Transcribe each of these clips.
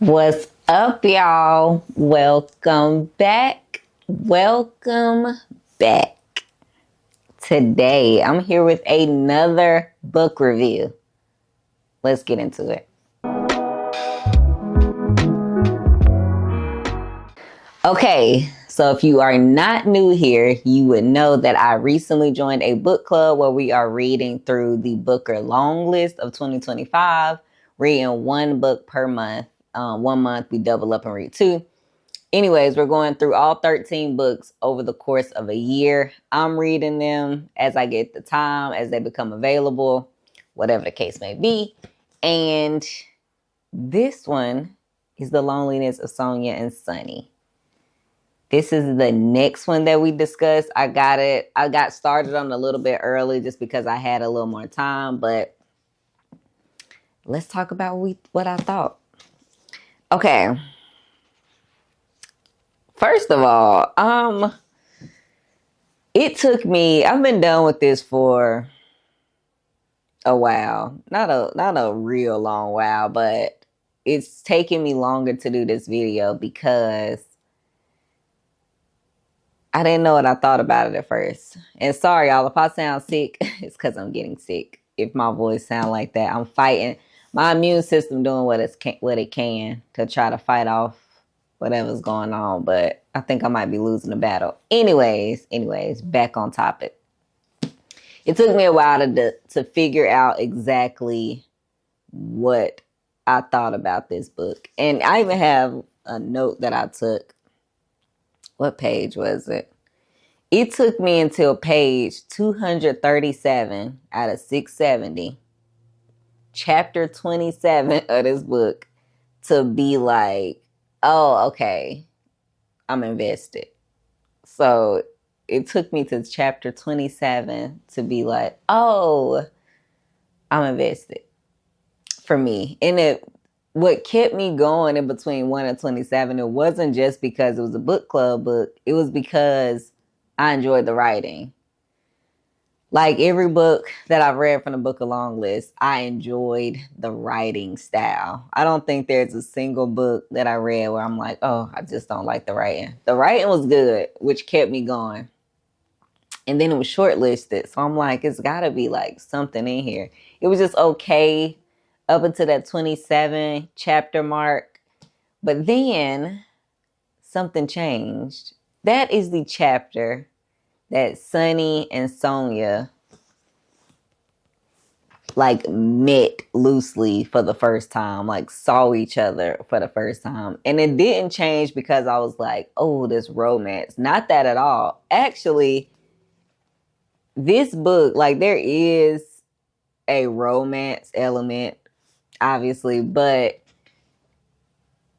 What's up, y'all? Welcome back. Welcome back. Today, I'm here with another book review. Let's get into it. Okay, so if you are not new here, you would know that I recently joined a book club where we are reading through the Booker Longlist of 2025, reading one book per month. 1 month, we double up and read two. Anyways, we're going through all 13 books over the course of a year. I'm reading them as I get the time, as they become available, whatever the case may be. And this one is The Loneliness of Sonia and Sunny. This is the next one that we discussed. I got started on a little bit early just because I had a little more time, but let's talk about what I thought. Okay. First of all, it took me, I've been done with this for a while. Not a real long while, but it's taken me longer to do this video because I didn't know what I thought about it at first. And sorry, y'all, if I sound sick, it's because I'm getting sick. If my voice sound like that, I'm fighting. My immune system doing what it can to try to fight off whatever's going on. But I think I might be losing the battle. Anyways, back on topic. It took me a while to figure out exactly what I thought about this book. And I even have a note that I took. What page was it? It took me until page 237 out of 670, chapter 27 of this book, to be like, oh, okay, I'm invested. So it took me to chapter 27 to be like, oh, I'm invested for me. And what kept me going in between 1 and 27, it wasn't just because it was a book club book. It was because I enjoyed the writing. Like every book that I've read from the Booker Longlist, I enjoyed the writing style. I don't think there's a single book that I read where I'm like, oh, I just don't like the writing. The writing was good, which kept me going. And then it was shortlisted. So I'm like, it's got to be like something in here. It was just okay up until that 27 chapter mark. But then something changed. That is the chapter that Sunny and Sonia like met loosely for the first time, like saw each other for the first time. And it didn't change because I was like, oh, this romance. Not that at all. Actually, this book, like there is a romance element, obviously, but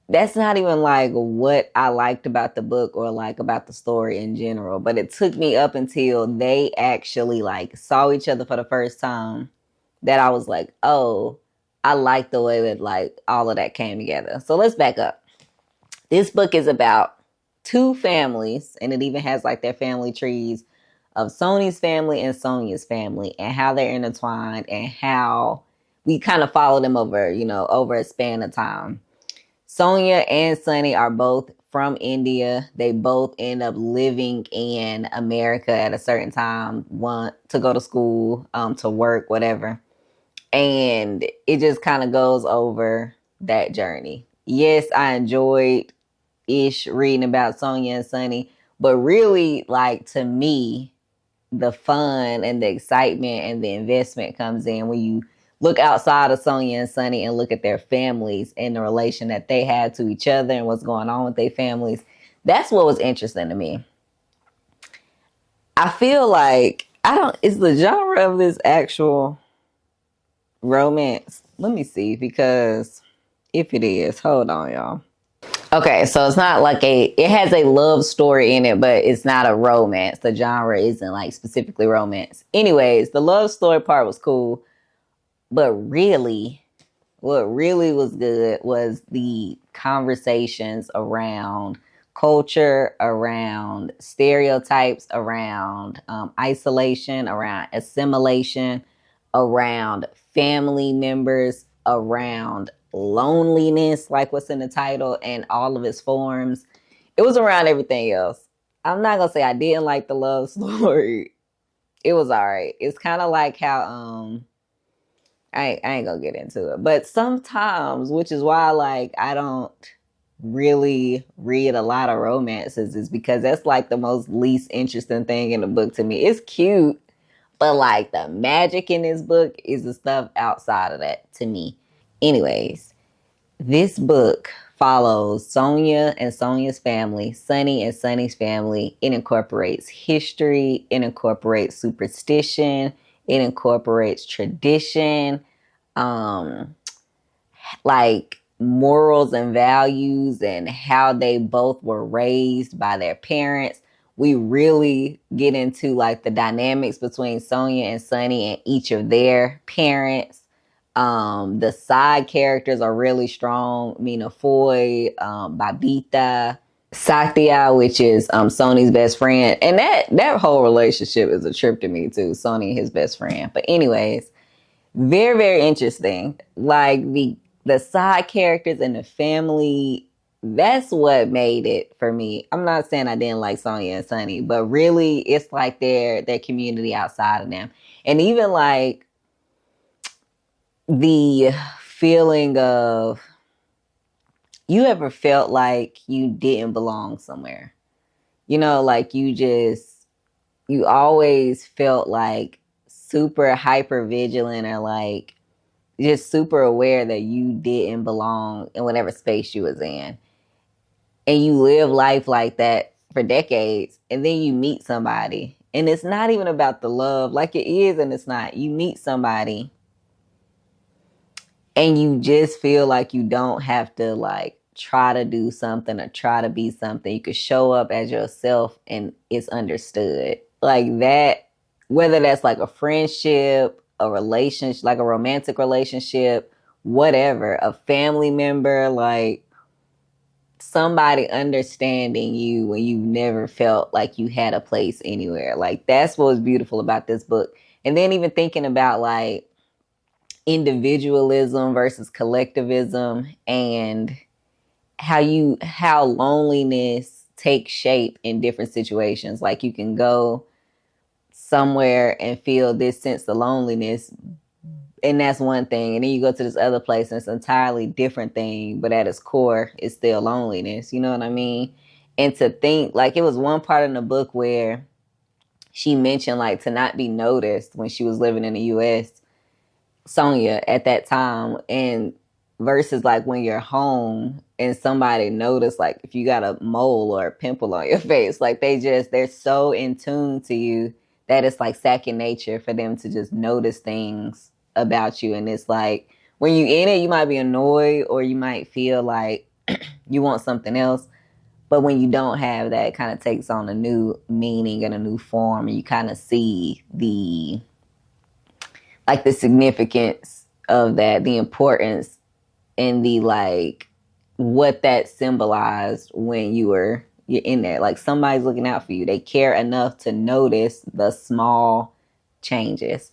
that's not even like what I liked about the book or like about the story in general. But it took me up until they actually like saw each other for the first time that I was like, oh, I like the way that like all of that came together. So let's back up. This book is about two families, and it even has like their family trees of Sony's family and Sonia's family and how they're intertwined and how we kind of follow them over a span of time. Sonia and Sunny are both from India. They both end up living in America at a certain time, want to go to school, to work, whatever. And it just kind of goes over that journey. Yes, I enjoyed reading about Sonia and Sunny, but really, like, to me, the fun and the excitement and the investment comes in when you look outside of Sonia and Sunny and look at their families and the relation that they have to each other and what's going on with their families. That's what was interesting to me. I feel like is the genre of this actual romance? Let me see, because if it is, hold on, y'all. Okay, so it's not like it has a love story in it, but it's not a romance. The genre isn't like specifically romance. Anyways, the love story part was cool, but really, what really was good was the conversations around culture, around stereotypes, around isolation, around assimilation, around family members, around loneliness, like what's in the title, and all of its forms. It was around everything else. I'm not gonna say I didn't like the love story. It was all right. It's kind of like how I ain't gonna get into it, but sometimes, which is why like I don't really read a lot of romances, is because that's like the most least interesting thing in the book to me. It's cute, but like the magic in this book is the stuff outside of that to me. Anyways, this book follows Sonia and Sonia's family, Sunny and Sunny's family. It incorporates history, it incorporates superstition, it incorporates tradition, um, like morals and values and how they both were raised by their parents. We really get into like the dynamics between Sonia and Sunny and each of their parents. The side characters are really strong. Mina Foy, Babita, Satya, which is Sony's best friend, and that whole relationship is a trip to me too. Sony, his best friend. But anyways, very, very interesting. Like the side characters and the family, that's what made it for me. I'm not saying I didn't like Sonia and Sunny, but really it's like their community outside of them. And even like the feeling of, you ever felt like you didn't belong somewhere? You know, like you always felt like super hyper vigilant, or like just super aware that you didn't belong in whatever space you was in. And you live life like that for decades, and then you meet somebody. And it's not even about the love, like it is and it's not. You meet somebody and you just feel like you don't have to like try to do something or try to be something. You could show up as yourself and it's understood. Like that, whether that's like a friendship, a relationship, like a romantic relationship, whatever, a family member, like somebody understanding you when you never felt like you had a place anywhere. Like that's what was beautiful about this book. And then even thinking about like individualism versus collectivism, and how loneliness takes shape in different situations. Like you can go somewhere and feel this sense of loneliness, and that's one thing, and then you go to this other place and it's an entirely different thing, but at its core it's still loneliness. You know what I mean? And to think, like, it was one part in the book where she mentioned like to not be noticed when she was living in the US, Sonia, at that time, and versus like when you're home and somebody notice, like if you got a mole or a pimple on your face, like they're so in tune to you that it's like second nature for them to just notice things about you. And it's like when you in it, you might be annoyed or you might feel like you want something else. But when you don't have that, it kind of takes on a new meaning and a new form, and you kind of see the significance of that, the importance, and the like what that symbolized when you're in there. Like somebody's looking out for you. They care enough to notice the small changes.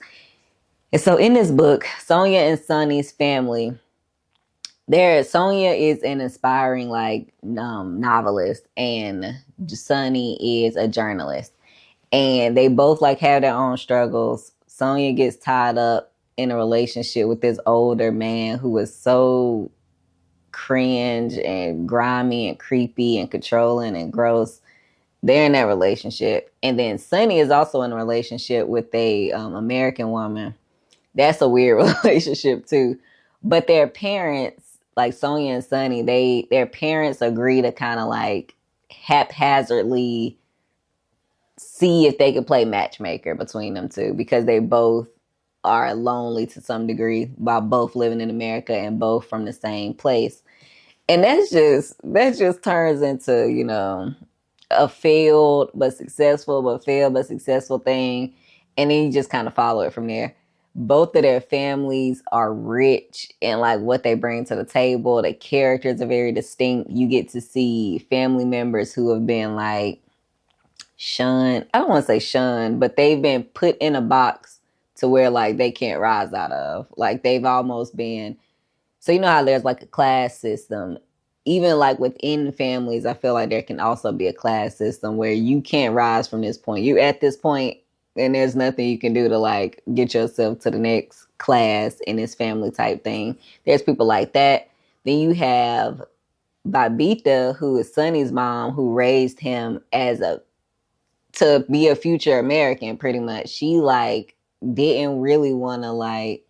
And so in this book, Sonia and Sonny's family, Sonia is an inspiring novelist, and Sonny is a journalist, and they both like have their own struggles. Sonia gets tied up in a relationship with this older man who is so cringe and grimy and creepy and controlling and gross. They're in that relationship, and then Sunny is also in a relationship with a American woman. That's a weird relationship too. But their parents, like Sonia and Sunny, their parents agree to kind of like haphazardly see if they could play matchmaker between them two, because they both are lonely to some degree while both living in America and both from the same place. And that just turns into, a failed but successful thing. And then you just kind of follow it from there. Both of their families are rich in like what they bring to the table. The characters are very distinct. You get to see family members who have been like shunned. I don't want to say shunned, but they've been put in a box to where like they can't rise out of. Like they've almost been So you know how there's like a class system. Even like within families, I feel like there can also be a class system where you can't rise from this point. You at this point and there's nothing you can do to like get yourself to the next class in this family type thing. There's people like that. Then you have Babita, who is Sonny's mom, who raised him as a to be a future American pretty much. She like didn't really want to like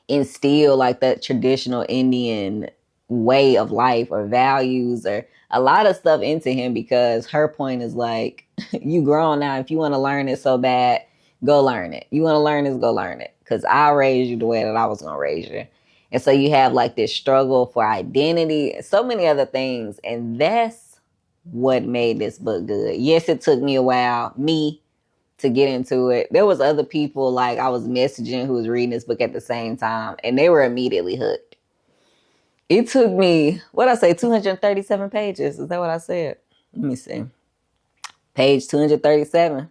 instill like that traditional Indian way of life or values or a lot of stuff into him because her point is like, you grown now. If you want to learn it so bad, go learn it. You want to learn this, go learn it. Because I raised you the way that I was going to raise you. And so you have like this struggle for identity and so many other things. And that's what made this book good. Yes, it took me a while, to get into it. There was other people like I was messaging who was reading this book at the same time, and they were immediately hooked. It took me, what I say, 237 pages. Is that what I said? Let me see. Page 237.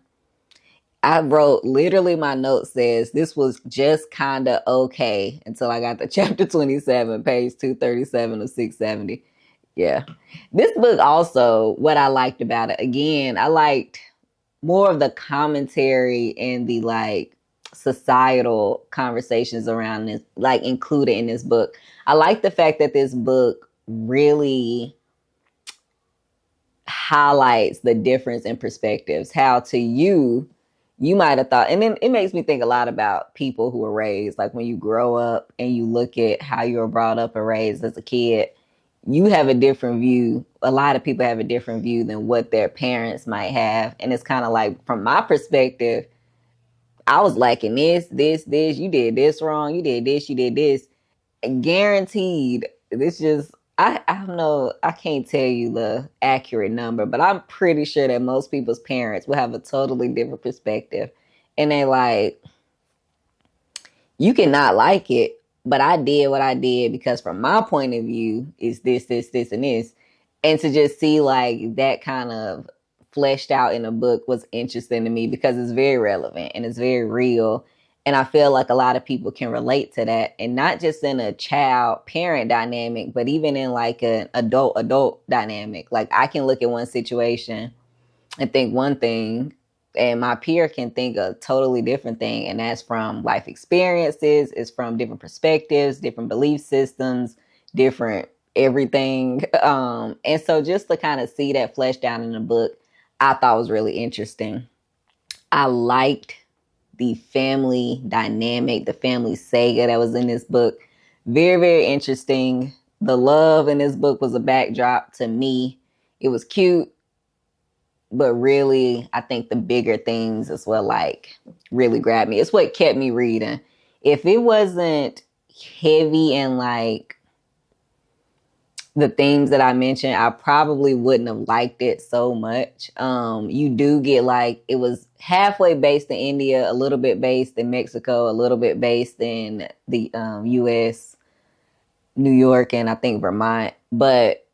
I wrote, literally my note says, this was just kind of okay until I got to chapter 27, page 237 of 670. Yeah. This book also, what I liked about it, again, I liked more of the commentary and the like societal conversations around this, like included in this book. I like the fact that this book really highlights the difference in perspectives. How to you might have thought, and then it makes me think a lot about people who were raised, like when you grow up and you look at how you were brought up and raised as a kid, you have a different view. A lot of people have a different view than what their parents might have. And it's kind of like, from my perspective, I was lacking this. You did this wrong. You did this. You did this. Guaranteed. This just, I don't know. I can't tell you the accurate number, but I'm pretty sure that most people's parents will have a totally different perspective. And they like, you cannot like it, but I did what I did because from my point of view is this, and this. And to just see like that kind of fleshed out in a book was interesting to me because it's very relevant and it's very real. And I feel like a lot of people can relate to that, and not just in a child parent dynamic, but even in like an adult dynamic. Like I can look at one situation and think one thing, and my peer can think a totally different thing, and that's from life experiences, it's from different perspectives, different belief systems, different everything. And so just to kind of see that fleshed out in the book, I thought was really interesting. I liked the family dynamic, the family saga that was in this book. Very, very interesting. The love in this book was a backdrop to me. It was cute, but really, I think the bigger things is what like really grabbed me. It's what kept me reading. If it wasn't heavy and like the themes that I mentioned, I probably wouldn't have liked it so much. You do get like, it was halfway based in India, a little bit based in Mexico, a little bit based in the US, New York, and I think Vermont. But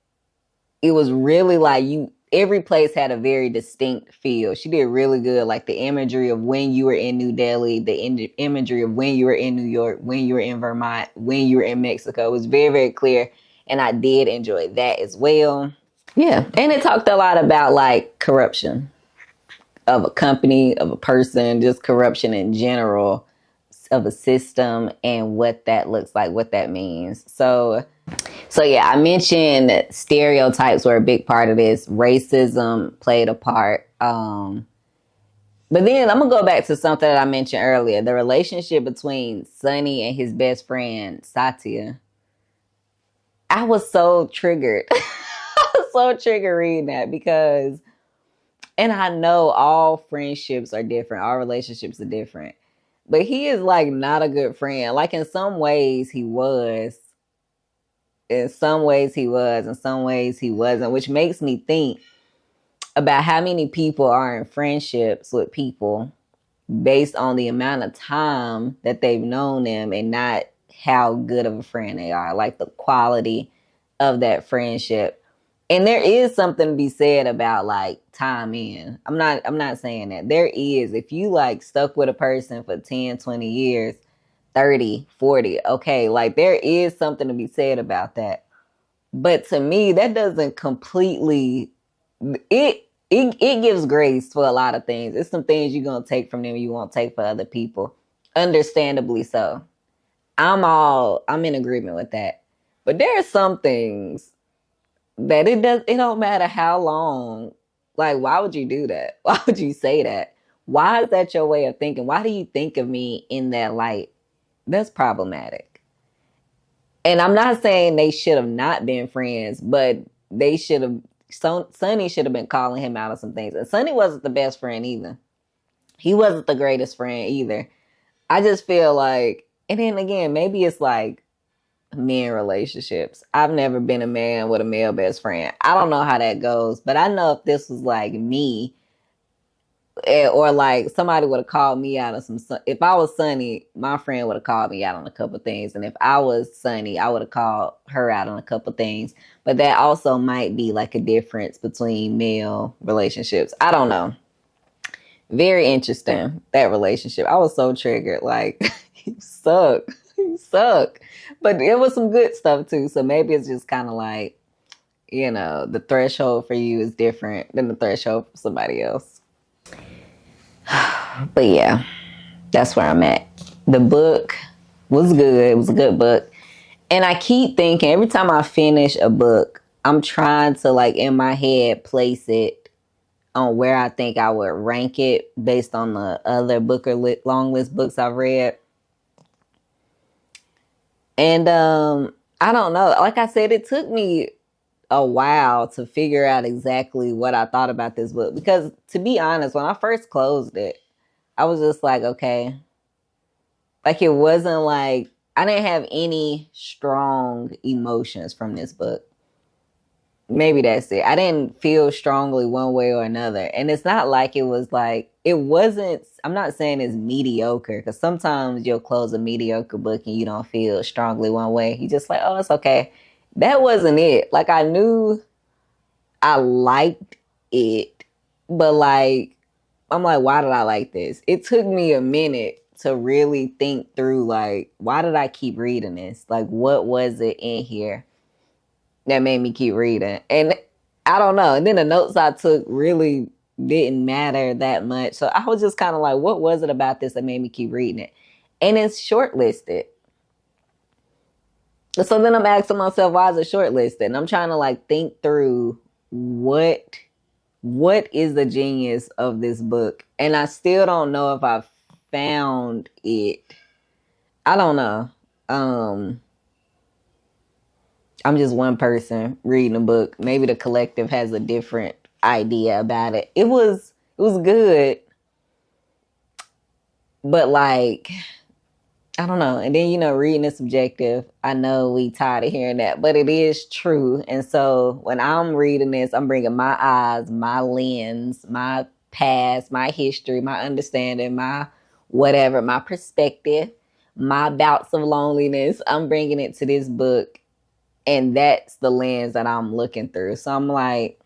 it was really like every place had a very distinct feel. She did really good. Like the imagery of when you were in New Delhi, the imagery of when you were in New York, when you were in Vermont, when you were in Mexico. It was very, very clear. And I did enjoy that as well. Yeah. And it talked a lot about like corruption of a company, of a person, just corruption in general, of a system, and what that looks like, what that means. So yeah, I mentioned that stereotypes were a big part of this. Racism played a part. But then I'm gonna go back to something that I mentioned earlier: the relationship between Sonny and his best friend Satya. I was so triggered. I was so triggered reading that because, and I know all friendships are different, all relationships are different, but he is like not a good friend. Like in some ways he was, in some ways he was, in some ways he wasn't, which makes me think about how many people are in friendships with people based on the amount of time that they've known them and not how good of a friend they are, like the quality of that friendship. And there is something to be said about like time in. I'm not saying that. There is. If you like stuck with a person for 10, 20 years, 30, 40. Okay, like there is something to be said about that. But to me, that doesn't completely it gives grace for a lot of things. It's some things you're gonna take from them you won't take for other people. Understandably so. I'm in agreement with that. But there are some things that it don't matter how long. Like, why would you do that? Why would you say that? Why is that your way of thinking? Why do you think of me in that light? That's problematic. And I'm not saying they should have not been friends, but they should have. Sonny should have been calling him out on some things. And Sonny wasn't the best friend either. He wasn't the greatest friend either. I just feel like, and then again, maybe it's like men relationships. I've never been a man with a male best friend. I don't know how that goes, but I know if this was like me, or like somebody would have called me out on some. If I was Sunny, my friend would have called me out on a couple things, and if I was Sunny, I would have called her out on a couple things. But that also might be like a difference between male relationships. I don't know. Very interesting, that relationship. I was so triggered. Like, you suck. You suck. But it was some good stuff too. So maybe it's just kind of like, the threshold for you is different than the threshold for somebody else. But yeah, that's where I'm at. The book was good. It was a good book. And I keep thinking every time I finish a book, I'm trying to, like, in my head, place it on where I think I would rank it based on the other Booker Longlist books I've read. And I don't know. Like I said, it took me a while to figure out exactly what I thought about this book. Because to be honest, when I first closed it, I was just like, okay. Like it wasn't like, I didn't have any strong emotions from this book. Maybe that's it. I didn't feel strongly one way or another. And it's not like it was like, it wasn't, I'm not saying it's mediocre, because sometimes you'll close a mediocre book and you don't feel strongly one way. You just like, oh, it's okay. That wasn't it. Like I knew I liked it, but like, I'm like, why did I like this? It took me a minute to really think through, like, why did I keep reading this? Like, what was it in here that made me keep reading? And I don't know. And then the notes I took really didn't matter that much. So I was just kind of like, what was it about this that made me keep reading it? And it's shortlisted. So then I'm asking myself, why is it shortlisted? And I'm trying to like think through what is the genius of this book. And I still don't know if I've found it. I don't know. I'm just one person reading a book. Maybe the collective has a different idea about it. It was good, but like, I don't know. And then, reading is subjective. I know we tired of hearing that, but it is true. And so when I'm reading this, I'm bringing my eyes, my lens, my past, my history, my understanding, my whatever, my perspective, my bouts of loneliness. I'm bringing it to this book, and that's the lens that I'm looking through. So I'm like,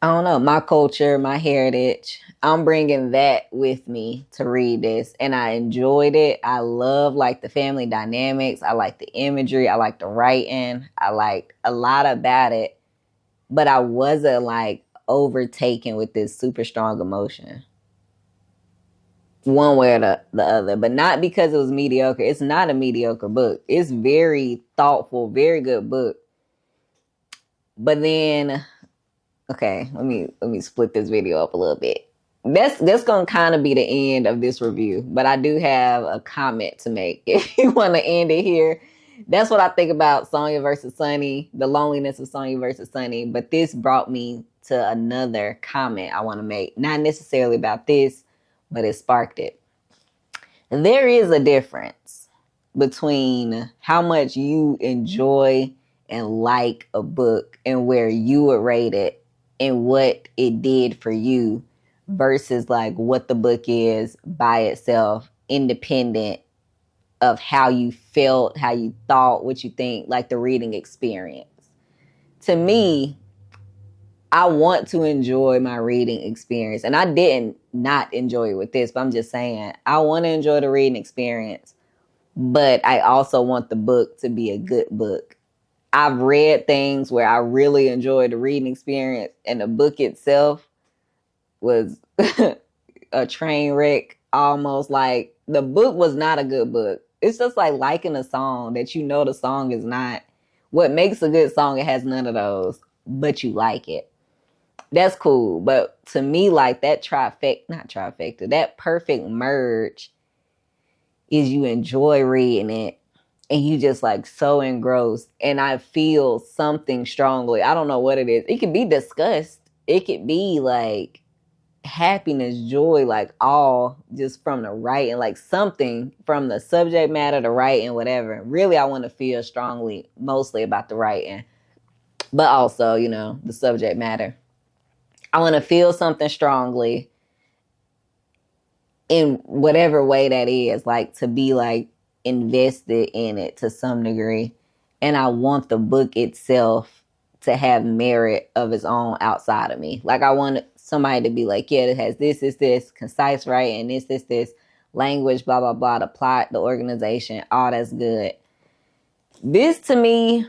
I don't know, my culture, my heritage. I'm bringing that with me to read this, and I enjoyed it. I love like the family dynamics. I like the imagery. I like the writing. I like a lot about it, but I wasn't like overtaken with this super strong emotion one way or the other, but not because it was mediocre. It's not a mediocre book. It's very thoughtful, very good book. But then, okay, let me split this video up a little bit. That's gonna kind of be the end of this review, but I do have a comment to make. If you want to end it here, that's what I think about Sonia versus Sunny, the loneliness of Sonia versus Sunny. But this brought me to another comment I want to make, not necessarily about this, but it sparked it. There is a difference between how much you enjoy and like a book and where you would rate it and what it did for you versus like what the book is by itself, independent of how you felt, how you thought, what you think, like the reading experience. To me, I want to enjoy my reading experience. And I didn't not enjoy it with this, but I'm just saying I want to enjoy the reading experience, but I also want the book to be a good book. I've read things where I really enjoyed the reading experience and the book itself was a train wreck, almost. Like the book was not a good book. It's just like liking a song that you know the song is not what makes a good song. It has none of those, but you like it. That's cool. But to me, like that not trifecta, that perfect merge is you enjoy reading it and you just like so engrossed. And I feel something strongly. I don't know what it is. It could be disgust. It could be like happiness, joy, like all just from the writing, like something from the subject matter, the writing, whatever. Really, I want to feel strongly, mostly about the writing, but also, the subject matter. I want to feel something strongly in whatever way that is, like to be like invested in it to some degree. And I want the book itself to have merit of its own outside of me. Like I want somebody to be like, yeah, it has this, concise writing, this, language, blah, blah, blah, the plot, the organization, all that's good. This to me,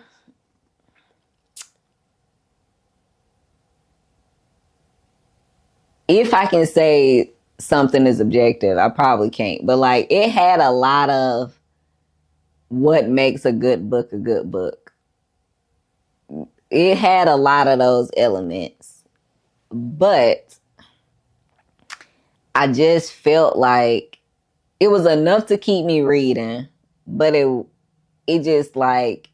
if I can say something is objective, I probably can't. But like it had a lot of what makes a good book a good book. It had a lot of those elements. But I just felt like it was enough to keep me reading, but it just like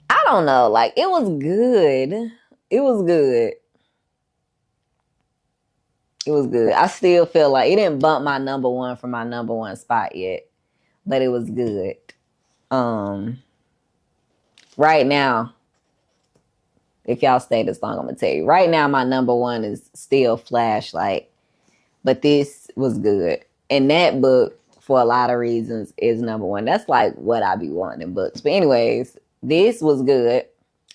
I don't know, like it was good. It was good. It was good. I still feel like it didn't bump my number one from my number one spot yet, but it was good. Um, right now, if y'all stay this long, I'm gonna tell you. Right now, my number one is still Flashlight, but this was good. And that book, for a lot of reasons, is number one. That's like what I be wanting in books. But anyways, this was good.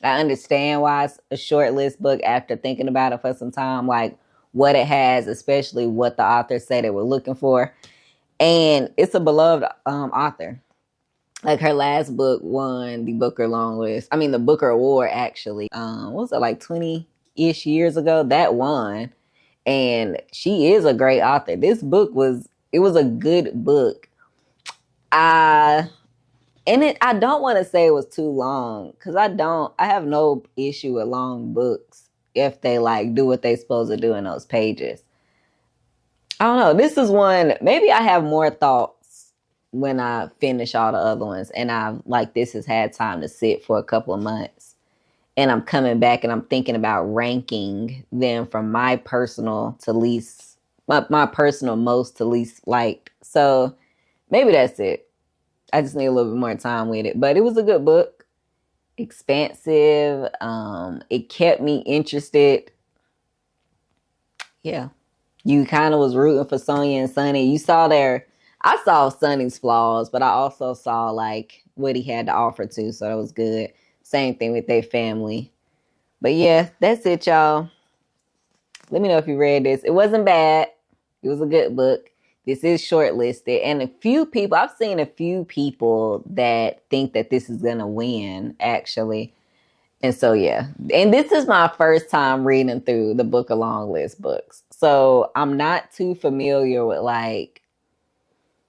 I understand why it's a short list book after thinking about it for some time, like what it has, especially what the author said they were looking for. And it's a beloved author. Like her last book won the Booker Longlist. I mean, the Booker Award actually. What was it, like 20-ish years ago? That won. And she is a great author. This book was a good book. I don't want to say it was too long because I have no issue with long books if they like do what they supposed to do in those pages. I don't know. This is one, maybe I have more thoughts when I finish all the other ones and this has had time to sit for a couple of months and I'm coming back and I'm thinking about ranking them from my personal to least, my personal most to least liked. So maybe that's it. I just need a little bit more time with it. But it was a good book. Expansive. It kept me interested. Yeah. You kind of was rooting for Sonia and Sonny. I saw Sonny's flaws, but I also saw like what he had to offer too. So that was good. Same thing with their family. But yeah, that's it, y'all. Let me know if you read this. It wasn't bad. It was a good book. This is shortlisted. And I've seen a few people that think that this is going to win, actually. And so, yeah. And this is my first time reading through the Booker Longlist books. So I'm not too familiar with like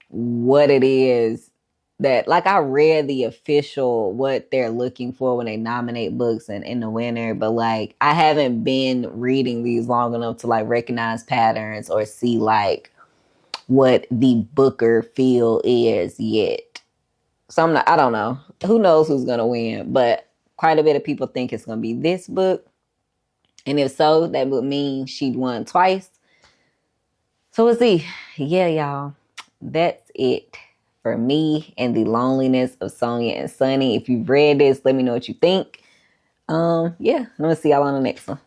what it is that, like, I read the official what they're looking for when they nominate books and in the winner, but like I haven't been reading these long enough to like recognize patterns or see like what the Booker feel is yet. So I don't know. Who knows who's gonna win, but quite a bit of people think it's gonna be this book. And if so, that would mean she'd won twice. So we'll see. Yeah, y'all. That's it for me and the loneliness of Sonia and Sonny. If you've read this, let me know what you think. Yeah, I'm gonna see y'all on the next one.